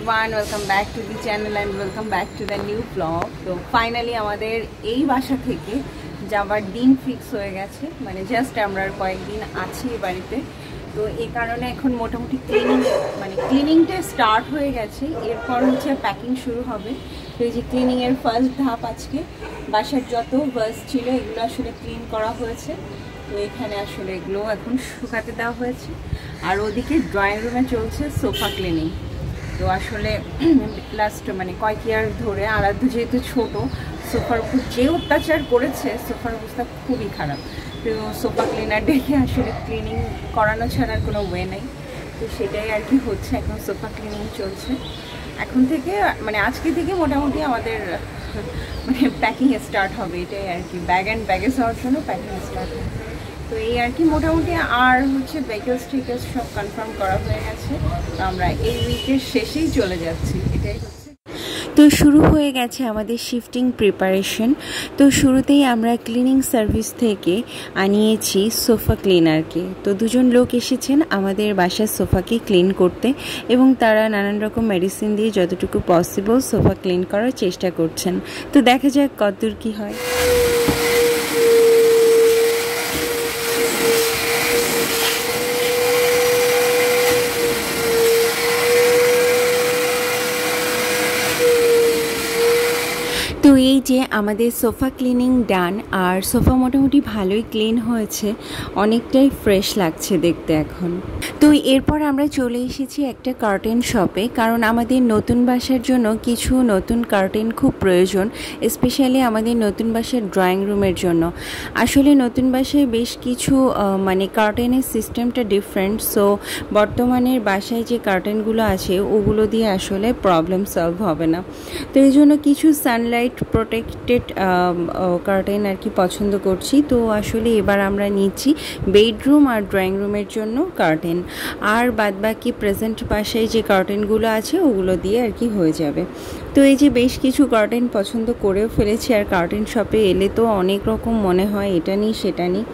everyone, welcome back to the channel and welcome back to the new vlog. তো finally আমাদের এই বাসা থেকে যাবার দিন ফিক্স হয়ে গেছে, মানে জাস্ট আমরা কয়েকদিন আছি এই বাড়িতে। তো এই কারণে এখন মোটামুটি ক্লিনিংটা স্টার্ট হয়ে গেছে, এরপর হচ্ছে প্যাকিং শুরু হবে। তো এই যে ক্লিনিংয়ের ফার্স্ট ধাপ আজকে বাসার যত ভার্স ছিল এগুলো আসলে ক্লিন করা হয়েছে। তো এখানে আসলে এগুলো এখন শুকাতে দেওয়া হয়েছে, আর ওদিকে ড্রয়িং রুমে চলছে সোফা ক্লিনিং। তো আসলে লাস্ট কয়েক ইয়ার ধরে আরাধ্য যেহেতু ছোট, সোফার উপর যে অত্যাচার করেছে, সোফার অবস্থা খুবই খারাপ। তো সোফা ক্লিনার ডেকে আসলে ক্লিনিং করানো ছাড়ার কোনো ওয়ে নেই। তো সেটাই আর কি হচ্ছে, এখন সোফা ক্লিনিং চলছে। এখন থেকে আজকে থেকে মোটামুটি আমাদের প্যাকিং স্টার্ট হবে, এটাই আর কি। ব্যাগ অ্যান্ড ব্যাগেজ হওয়ার জন্য প্যাকিং স্টার্ট হবে। তো এই আর কি মোটামুটি। আর হচ্ছে ভেহিকলস টিকেলস সব কনফার্ম করা হয়ে গেছে। তো আমরা এই উইকের শেষেই চলে যাচ্ছি, এটাই হচ্ছে। তো শুরু হয়ে গেছে আমাদের শিফটিং প্রিপারেশন। তো শুরুতেই আমরা ক্লিনিং সার্ভিস থেকে আনিয়েছি সোফা ক্লিনারকে। তো দুজন লোক এসেছেন আমাদের বাসার সোফাকে ক্লিন করতে, এবং তারা নানান রকম মেডিসিন দিয়ে যতটুকু পসিবল সোফা ক্লিন করার চেষ্টা করছেন। তো দেখা যাক কতদূর কী হয়। তো এই যে আমাদের সোফা ক্লিনিং ডান, আর সোফা মোটামুটি ভালোই ক্লিন হয়েছে, অনেকটাই ফ্রেশ লাগছে দেখতে এখন। তো এরপর আমরা চলে এসেছি একটা কার্টেন শপে, কারণ আমাদের নতুন বাসার জন্য কিছু নতুন কার্টেন খুব প্রয়োজন, স্পেশালি আমাদের নতুন বাসার ড্রয়িং রুমের জন্য। আসলে নতুন বাসায় বেশ কিছু কার্টেনের সিস্টেমটা ডিফারেন্ট। সো বর্তমানের বাসায় যে কার্টেনগুলো আছে ওগুলো দিয়ে আসলে প্রবলেম সলভ হবে না। তো এই জন্য কিছু সানলাইট প্রোটেক্টেড কার্টেন আর কি পছন্দ করছি। তো আসলে এবার আমরা নিচ্ছি বেডরুম আর ড্রয়িং রুমের জন্য কার্টেন, আর বাদবাকি প্রেজেন্ট বাসায় যে কার্টেনগুলো আছে ওগুলো দিয়ে আর কি হয়ে যাবে। তো এই যে বেশ কিছু কার্টেন পছন্দ করেও ফেলেছি, আর কার্টেন শপে এলে তো অনেক রকম মনে হয় এটা নিই সেটা নিই।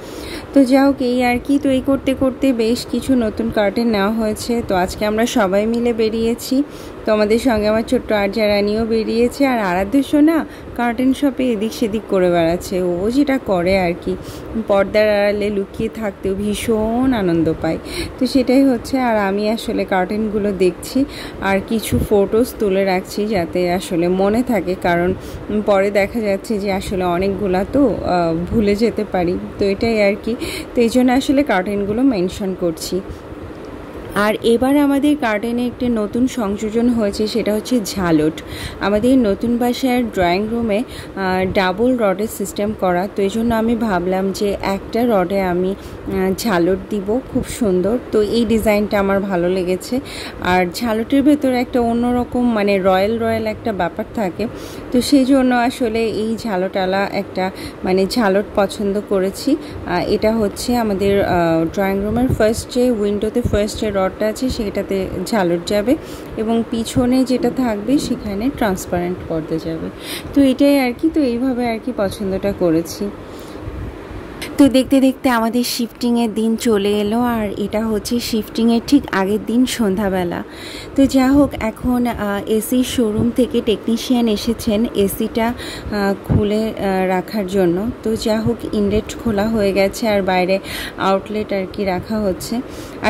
তো যাই হোক এই আর কি। তো এই করতে করতে বেশ কিছু নতুন কার্টেন নেওয়া হয়েছে। তো আজকে আমরা সবাই মিলে বেরিয়েছি। তো আমাদের সঙ্গে আমার ছোট্ট আরজা রানিও বেরিয়েছে, আর আরাধ্য সোনা কার্টেন শপে এদিক সেদিক করে বেড়াচ্ছে। ও যেটা করে আর কি, পর্দার আড়ালে লুকিয়ে থাকতেও ভীষণ আনন্দ পায়। তো সেটাই হচ্ছে। আর আমি আসলে কার্টেনগুলো দেখছি আর কিছু ফটোস তুলে রাখছি, যাতে আসলে মনে থাকে, কারণ পরে দেখা যাচ্ছে যে আসলে অনেকগুলা তো ভুলে যেতে পারি। তো এটাই আর কি। তো এই জন্য আসলে কার্টেনগুলো মেনশন করছি। আর এবার আমাদের কার্টেনে একটি নতুন সংযোজন হয়েছে, সেটা হচ্ছে ঝালট। আমাদের নতুন বাসার ড্রয়িং রুমে ডাবল রডের সিস্টেম করা। তো এই জন্য আমি ভাবলাম যে একটা রডে আমি ঝালট দিব, খুব সুন্দর। তো এই ডিজাইনটা আমার ভালো লেগেছে। আর ঝালটের ভেতরে একটা অন্যরকম রয়্যাল একটা ব্যাপার থাকে। তো সেই জন্য আসলে এই ঝালটালা একটা ঝালট পছন্দ করেছি। এটা হচ্ছে আমাদের ড্রয়িং রুমের ফার্স্ট যে উইন্ডোতে ফার্স্ট যে রডটা আছে সেটাতে ঝালট যাবে, এবং পিছনে যেটা থাকবে সেখানে ট্রান্সপারেন্ট পর্দা যাবে। তো এটাই আর কি। তো এইভাবে আর কি পছন্দটা করেছি। তো দেখতে দেখতে আমাদের শিফটিংয়ের দিন চলে এলো, আর এটা হচ্ছে শিফটিংয়ের ঠিক আগের দিন সন্ধ্যাবেলা। তো যা হোক, এখন এসির শোরুম থেকে টেকনিশিয়ান এসেছেন এসিটা খুলে রাখার জন্য। তো যা হোক, ইনলেট খোলা হয়ে গেছে, আর বাইরে আউটলেট আর কি রাখা হচ্ছে।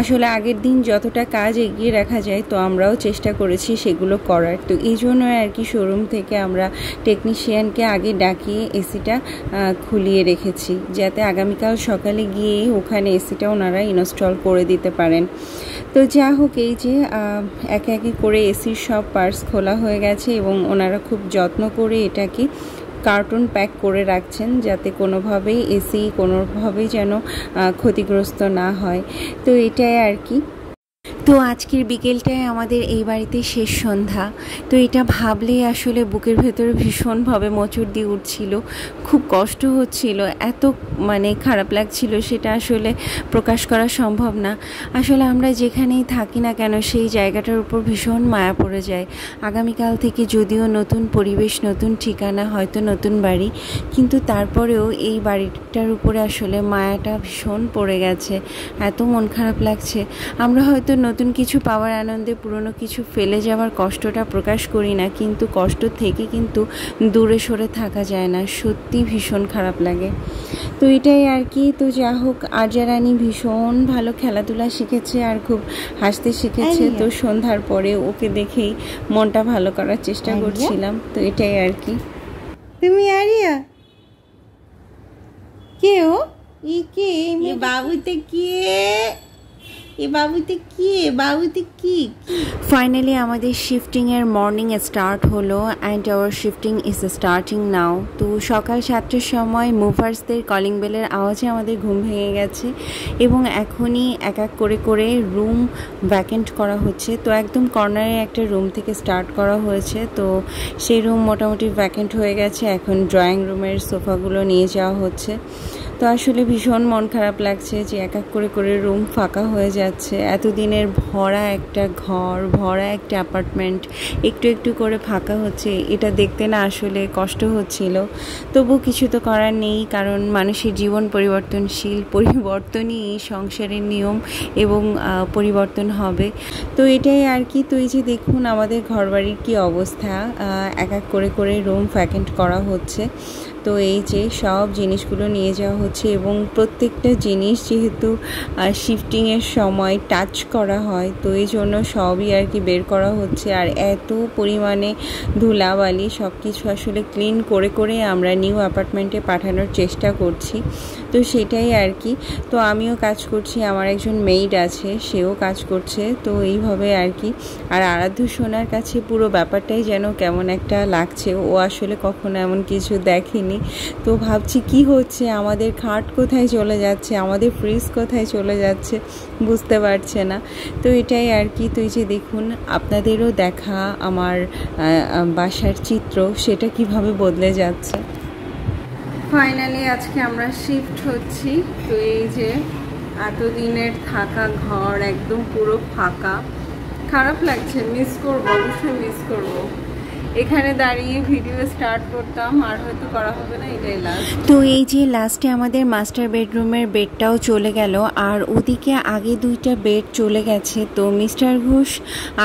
আসলে আগের দিন যতটা কাজ এগিয়ে রাখা যায়, তো আমরাও চেষ্টা করেছি সেগুলো করার। তো এই জন্য আর কি শোরুম থেকে আমরা টেকনিশিয়ানকে আগে ডাকিয়ে এসিটা খুলিয়ে রেখেছি, যাতে আগামীকাল সকালে গিয়ে ওখানে এসিটা ওনারা ইনস্টল করে দিতে পারেন। তো যা হোক, এই যে একে একে করে এসির সব পার্টস খোলা হয়ে গেছে, এবং ওনারা খুব যত্ন করে এটাকে কার্টুন প্যাক করে রাখছেন, যাতে কোনোভাবেই যেন ক্ষতিগ্রস্ত না হয়। তো এটাই আর কি। তো আজকের বিকেলটায় আমাদের এই বাড়িতে শেষ সন্ধ্যা। তো এটা ভাবলেই আসলে বুকের ভেতরে ভীষণভাবে মোচড় দিয়ে উঠছিল, খুব কষ্ট হচ্ছিল, এত খারাপ লাগছিল, সেটা আসলে প্রকাশ করা সম্ভব না। আসলে আমরা যেখানেই থাকি না কেন সেই জায়গাটার উপর ভীষণ মায়া পড়ে যায়। আগামীকাল থেকে যদিও নতুন পরিবেশ, নতুন ঠিকানা, হয়তো নতুন বাড়ি, কিন্তু তারপরেও এই বাড়িটার উপরে আসলে মায়াটা ভীষণ পড়ে গেছে, এত মন খারাপ লাগছে। আমরা হয়তো নতুন কিছু পাওয়ার আনন্দে পুরনো কিছু ফেলে যাওয়ার কষ্টটা প্রকাশ করি না, কিন্তু কষ্ট থেকে কিন্তু দূরে সরে থাকা যায় না, সত্যি ভীষণ খারাপ লাগে। তো এটাই আর কি। তো যা হোক, আরজা রানী ভীষণ ভালো খেলাধুলা শিখেছে আর খুব হাসতে শিখেছে। তো সন্ধ্যার পরে ওকে দেখেই মনটা ভালো করার চেষ্টা করছিলাম। তো এটাই আর কি। তুমি আরিয়া কে? ও কে? বাবুতে কে? বাবুতে কি? বাবুতে কি? ফাইনালি আমাদের শিফটিংয়ের মর্নিং স্টার্ট হলো and our shifting is starting নাও। তো সকাল 7টার সময় মুভার্সদের কলিং বেলের আওয়াজে আমাদের ঘুম ভেঙে গেছে এবং এখনই এক এক করে করে রুম ভ্যাকেন্ট করা হচ্ছে। তো একদম কর্নারে একটা রুম থেকে স্টার্ট করা হয়েছে। তো সেই রুম মোটামুটি ভ্যাকেন্ট হয়ে গেছে। এখন ড্রয়িং রুমের সোফাগুলো নিয়ে যাওয়া হচ্ছে। তো আসলে ভীষণ মন খারাপ লাগছে যে এক এক করে করে রুম ফাঁকা হয়ে যাচ্ছে। এতদিনের ভরা একটা ঘর, ভরা একটা অ্যাপার্টমেন্ট একটু একটু করে ফাঁকা হচ্ছে, এটা দেখতে না আসলে কষ্ট হচ্ছিল। তবু কিছু তো করার নেই, কারণ মানুষের জীবন পরিবর্তনশীল, পরিবর্তনই এই সংসারের নিয়ম এবং পরিবর্তন হবে। তো এটাই আর কি। তো এই যে দেখুন আমাদের ঘরবাড়ির কী অবস্থা, এক এক করে করে রুম ভ্যাকেন্ট করা হচ্ছে। তো এই যে সব জিনিসগুলো নিয়ে যাওয়া হচ্ছে এবং প্রত্যেকটা জিনিস যেহেতু শিফটিংয়ের সময় টাচ করা হয়, তো এই জন্য সবই আর কি বের করা হচ্ছে। আর এত পরিমাণে ধুলাবালি সব কিছু আসলে ক্লিন করে করে আমরা নিউ অ্যাপার্টমেন্টে পাঠানোর চেষ্টা করছি। তো সেটাই আর কি। তো আমিও কাজ করছি, আমার একজন মেইড আছে, সেও কাজ করছে। তো এইভাবে আর কি। আর আরাধ্য সোনার কাছে পুরো ব্যাপারটাই যেন কেমন একটা লাগছে, ও আসলে কখনো এমন কিছু দেখেনি। তো ভাবছি কি হচ্ছে, আমাদের খাট কোথায় চলে যাচ্ছে, আমাদের ফ্রিজ কোথায় চলে যাচ্ছে, বুঝতে পারছে না। তো এটাই আর কি। তো এই যে দেখুন, আপনাদেরও দেখা আমার বাসার চিত্র, সেটা কিভাবে বদলে যাচ্ছে। ফাইনালি আজকে আমরা শিফট হচ্ছি। তো এই যে এতদিনের থাকা ঘর একদম পুরো ফাঁকা, খারাপ লাগছে, মিস করবো, অবশ্যই মিস করবো। এখানে দাঁড়িয়ে ভিডিও স্টার্ট করতাম, আর হয়তো করা হবে না, এটাই লাস্ট। তো এই যে লাস্টে আমাদের মাস্টার বেডরুমের বেডটাও চলে গেল, আর ওদিকে আগে 2টা বেড চলে গেছে। তো মিস্টার ঘোষ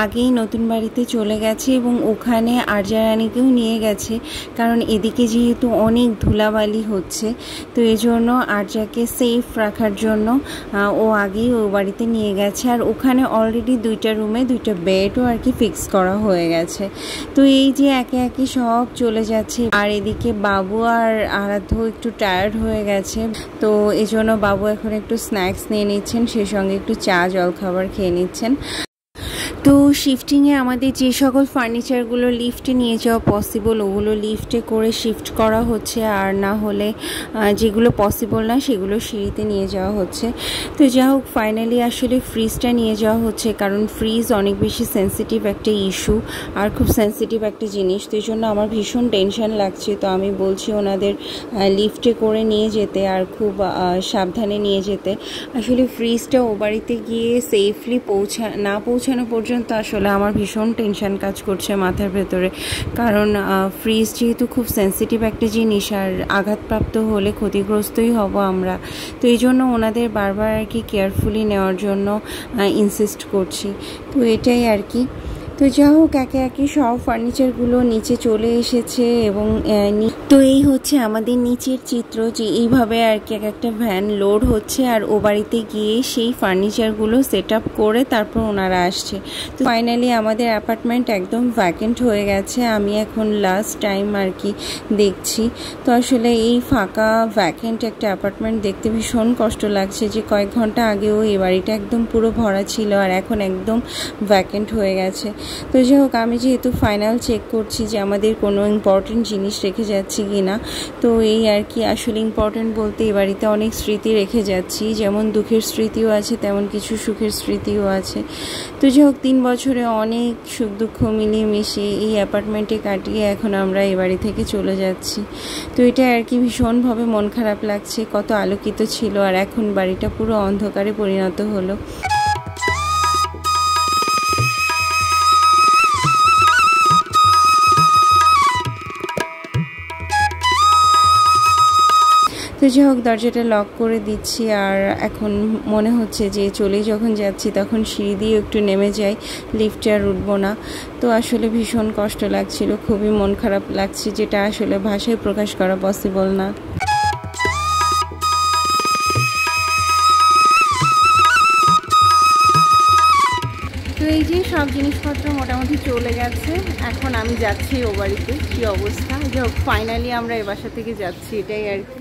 আগেই নতুন বাড়িতে চলে গেছে এবং ওখানে আরজা রানীকেও নিয়ে গেছে, কারণ এদিকে যেহেতু অনেক ধুলাবালি হচ্ছে। তো এই জন্য আরজাকে সেফ রাখার জন্য ও আগেই ও বাড়িতে নিয়ে গেছে। আর ওখানে অলরেডি 2টা রুমে 2টা বেডও আর কি ফিক্স করা হয়ে গেছে। তো এই যে একে একে সব চলে যাচ্ছে। আর এদিকে বাবু আর আরাধ্য একটু টায়ার্ড হয়ে গেছে, তো এই জন্য বাবু এখন একটু স্ন্যাক্স নিয়ে নিচ্ছেন, সেই সঙ্গে একটু চা জল খাবার খেয়ে নিচ্ছেন। তো শিফটিংয়ে আমাদের যে সকল ফার্নিচারগুলো লিফটে নিয়ে যাওয়া পসিবল, ওগুলো লিফটে করে শিফট করা হচ্ছে, আর না হলে যেগুলো পসিবল না সেগুলো সিঁড়িতে নিয়ে যাওয়া হচ্ছে। তো যা হোক, ফাইনালি আসলে ফ্রিজটা নিয়ে যাওয়া হচ্ছে, কারণ ফ্রিজ অনেক বেশি সেন্সিটিভ একটা ইস্যু আর খুব সেন্সিটিভ একটা জিনিস। তো এই জন্য আমার ভীষণ টেনশন লাগছে। তো আমি বলছি ওনাদের লিফটে করে নিয়ে যেতে আর খুব সাবধানে নিয়ে যেতে। আসলে ফ্রিজটা ও বাড়িতে গিয়ে সেফলি না পৌঁছানো পর্যন্ত আসলে আমার ভীষণ টেনশন কাজ করছে মাথার ভেতরে, কারণ ফ্রিজ যেহেতু খুব সেন্সিটিভ একটা জিনিস আর আঘাতপ্রাপ্ত হলে ক্ষতিগ্রস্তই হব আমরা। তো এই জন্য ওনাদের বারবার আর কি কেয়ারফুলি নেওয়ার জন্য ইনসিস্ট করছি। তো এটাই আর কি। তো যা হোক, একে একে সব ফার্নিচারগুলো নিচে চলে এসেছে এবং তো এই হচ্ছে আমাদের নিচের চিত্র, যে এইভাবে আর কি এক একটা ভ্যান লোড হচ্ছে আর ও বাড়িতে গিয়ে সেই ফার্নিচারগুলো সেট আপ করে তারপর ওনারা আসছে। তো ফাইনালি আমাদের অ্যাপার্টমেন্ট একদম ভ্যাকেন্ট হয়ে গেছে। আমি এখন লাস্ট টাইম আর কি দেখছি। তো আসলে এই ফাঁকা ভ্যাকেন্ট একটা অ্যাপার্টমেন্ট দেখতে ভীষণ কষ্ট লাগছে, যে কয়েক ঘন্টা আগেও এই বাড়িটা একদম পুরো ভরা ছিল আর এখন একদম ভ্যাকেন্ট হয়ে গেছে। তো যাই হোক, আমি যেহেতু ফাইনাল চেক করছি যে আমাদের কোনো ইম্পর্টেন্ট জিনিস রেখে যাচ্ছি কি না। তো এই আর কি। আসলে ইম্পর্টেন্ট বলতে এই বাড়িতে অনেক স্মৃতি রেখে যাচ্ছি, যেমন দুঃখের স্মৃতিও আছে তেমন কিছু সুখের স্মৃতিও আছে। তো যাই হোক, 3 বছরে অনেক সুখ দুঃখ মিলিয়ে মিশিয়ে এই অ্যাপার্টমেন্টে কাটিয়ে এখন আমরা এই বাড়ি থেকে চলে যাচ্ছি। তো এটা আর কি ভীষণভাবে মন খারাপ লাগছে, কত আলোকিত ছিল আর এখন বাড়িটা পুরো অন্ধকারে পরিণত হলো। তো যাই হোক দরজাটা লক করে দিচ্ছি। আর এখন মনে হচ্ছে যে চলে যখন যাচ্ছি তখন সিঁড়ি দিয়ে একটু নেমে যাই, লিফটে আর উঠবো না। তো আসলে ভীষণ কষ্ট লাগছিল, খুবই মন খারাপ লাগছে, যেটা আসলে ভাষায় প্রকাশ করা পসিবল না। তো এই যে সব জিনিসপত্র মোটামুটি চলে গেছে, এখন আমি যাচ্ছি ও বাড়িতে। কী অবস্থা, যে ফাইনালি আমরা এ বাসা থেকে যাচ্ছি, এটাই আর কি।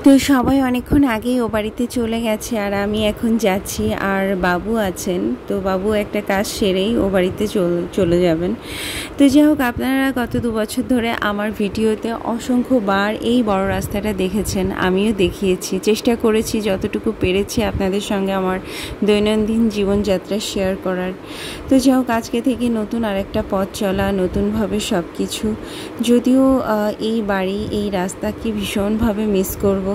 তো সবাই অনেকক্ষণ আগেই ও বাড়িতে চলে গেছে আর আমি এখন যাচ্ছি। আর বাবু আছেন, তো বাবু একটা কাজ সেরেই ও বাড়িতে চলে যাবেন। তো যাই হোক, আপনারা গত 2 বছর ধরে আমার ভিডিওতে অসংখ্যবার এই বড় রাস্তাটা দেখেছেন, আমিও দেখিয়েছি, চেষ্টা করেছি যতটুকু পেরেছি আপনাদের সঙ্গে আমার দৈনন্দিন জীবনযাত্রা শেয়ার করার। তো যাই হোক, আজকে থেকে নতুন আরেকটা পথ চলা, নতুনভাবে সব কিছু। যদিও এই বাড়ি, এই রাস্তাকে ভীষণভাবে মিস করব,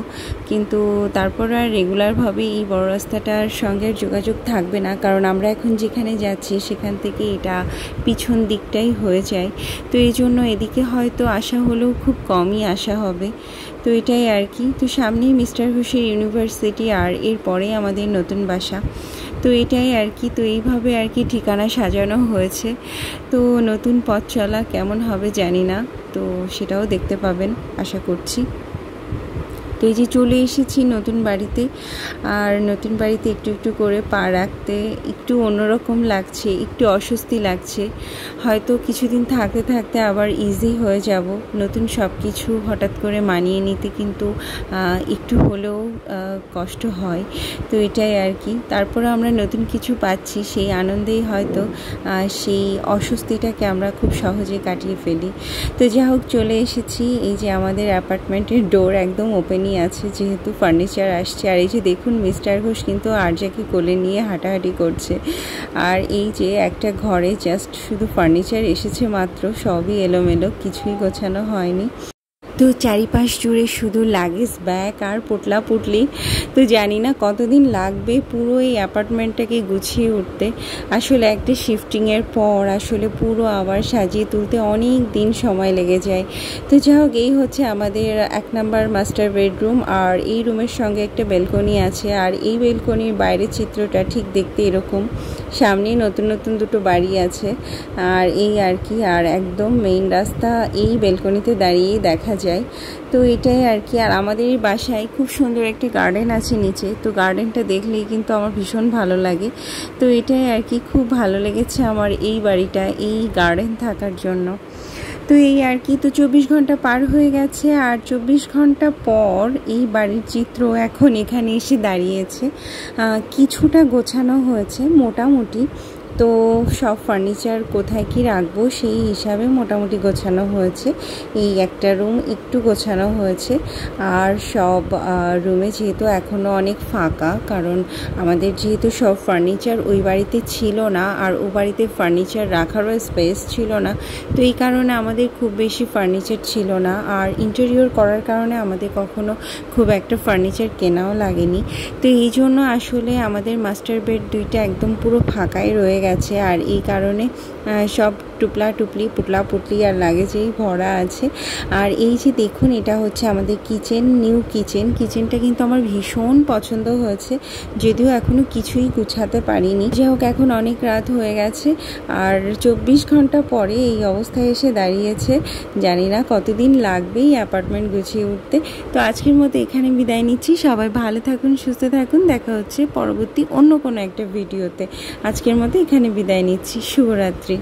কিন্তু তারপর আর রেগুলারভাবে এই বড় রাস্তাটার সঙ্গে যোগাযোগ থাকবে না, কারণ আমরা এখন যেখানে যাচ্ছি সেখান থেকে এটা পিছন দিকটাই হয়ে যায়। তো এই জন্য এদিকে হয়তো আসা হলেও খুব কমই আসা হবে। তো এটাই আর কি। তো সামনেই মিস্টার ঘোষের ইউনিভার্সিটি, আর এরপরে আমাদের নতুন বাসা। তো এটাই আর কি। তো এইভাবে আর কি ঠিকানা সাজানো হয়েছে। তো নতুন পথ চলা কেমন হবে জানি না, তো সেটাও দেখতে পাবেন আশা করছি। তো এই যে চলে এসেছি নতুন বাড়িতে, আর নতুন বাড়িতে একটু একটু করে পা রাখতে একটু অন্যরকম লাগছে, একটু অস্বস্তি লাগছে। হয়তো কিছুদিন থাকতে থাকতে আবার ইজি হয়ে যাব। নতুন সব কিছু হঠাৎ করে মানিয়ে নিতে কিন্তু একটু হলেও কষ্ট হয়। তো এটাই আর কি। তারপরে আমরা নতুন কিছু পাচ্ছি, সেই আনন্দেই হয়তো সেই অস্বস্তিটাকে আমরা খুব সহজে কাটিয়ে ফেলি। তো যাই হোক, চলে এসেছি। এই যে আমাদের অ্যাপার্টমেন্টের ডোর একদম ওপেনই আছে, যেহেতু ফার্নিচার আসছে। আর এই যে দেখুন, মিস্টার ঘোষ কিন্তু আরজাকে কোলে নিয়ে হাঁটাহাঁটি করছে। আর এই যে একটা ঘরে জাস্ট শুধু ফার্নিচার এসেছে মাত্র, সবই এলোমেলো, কিছুই গোছানো হয়নি। তো চারিপাশ জুড়ে শুধু লাগেজ, ব্যাগ আর পোটলা পুটলি। তো জানি না কতদিন লাগবে পুরো এই অ্যাপার্টমেন্টটাকে গুছিয়ে উঠতে। আসলে একটা শিফটিংয়ের পর আসলে পুরো আবার সাজিয়ে তুলতে অনেক দিন সময় লেগে যায়। তো যাই হোক, এই হচ্ছে আমাদের 1 নাম্বার মাস্টার বেডরুম। আর এই রুমের সঙ্গে একটা বেলকনি আছে, আর এই বেলকনির বাইরের চিত্রটা ঠিক দেখতে এরকম। সামনেই নতুন নতুন 2টো বাড়ি আছে, আর এই আর কি। আর একদম মেইন রাস্তা এই বেলকনিতে দাঁড়িয়েই দেখা যায়। তো এটাই আর কি। আর আমাদের এই বাসায় খুব সুন্দর একটি গার্ডেন আছে নিচে, তো গার্ডেনটা দেখলেই কিন্তু আমার ভীষণ ভালো লাগে। তো এটাই আর কি, খুব ভালো লেগেছে আমার এই বাড়িটা এই গার্ডেন থাকার জন্য। তো এই আর কি। তো 24 ঘন্টা পার হয়ে গেছে, আর 24 ঘন্টা পর এই বাড়ির চিত্র এখন এখানে এসে দাঁড়িয়েছে। কিছুটা গোছানো হয়েছে মোটামুটি। তো সব ফার্নিচার কোথায় কি রাখবো সেই হিসাবে মোটামুটি গোছানো হয়েছে। এই একটা রুম একটু গোছানো হয়েছে, আর সব রুমে যেহেতু এখনও অনেক ফাঁকা, কারণ আমাদের যেহেতু সব ফার্নিচার ওই বাড়িতে ছিল না, আর ও বাড়িতে ফার্নিচার রাখারও স্পেস ছিল না। তো এই কারণে আমাদের খুব বেশি ফার্নিচার ছিল না, আর ইন্টেরিয়র করার কারণে আমাদের কখনো খুব একটা ফার্নিচার কেনাও লাগেনি। তো এই জন্য আসলে আমাদের মাস্টার বেড 2টা একদম পুরো ফাঁকাই রয়ে গেছে। আর এই কারণে সব টুপলা টুপলি, পুটলা পুটলি আর লাগেজেই ভরা আছে। আর এই যে দেখুন, এটা হচ্ছে আমাদের কিচেন, নিউ কিচেন। কিচেনটা কিন্তু আমার ভীষণ পছন্দ হয়েছে, যদিও এখনও কিছুই গুছাতে পারিনি। যাই হোক, এখন অনেক রাত হয়ে গেছে, আর 24 ঘন্টা পরে এই অবস্থায় এসে দাঁড়িয়েছে। জানি না কতদিন লাগবে এই অ্যাপার্টমেন্ট গুছিয়ে উঠতে। তো আজকের মতো এখানে বিদায় নিচ্ছি। সবাই ভালো থাকুন, সুস্থ থাকুন। দেখা হচ্ছে পরবর্তী অন্য কোনো একটা ভিডিওতে। আজকের মতো এখানে বিদায় নিচ্ছি। শুভরাত্রি।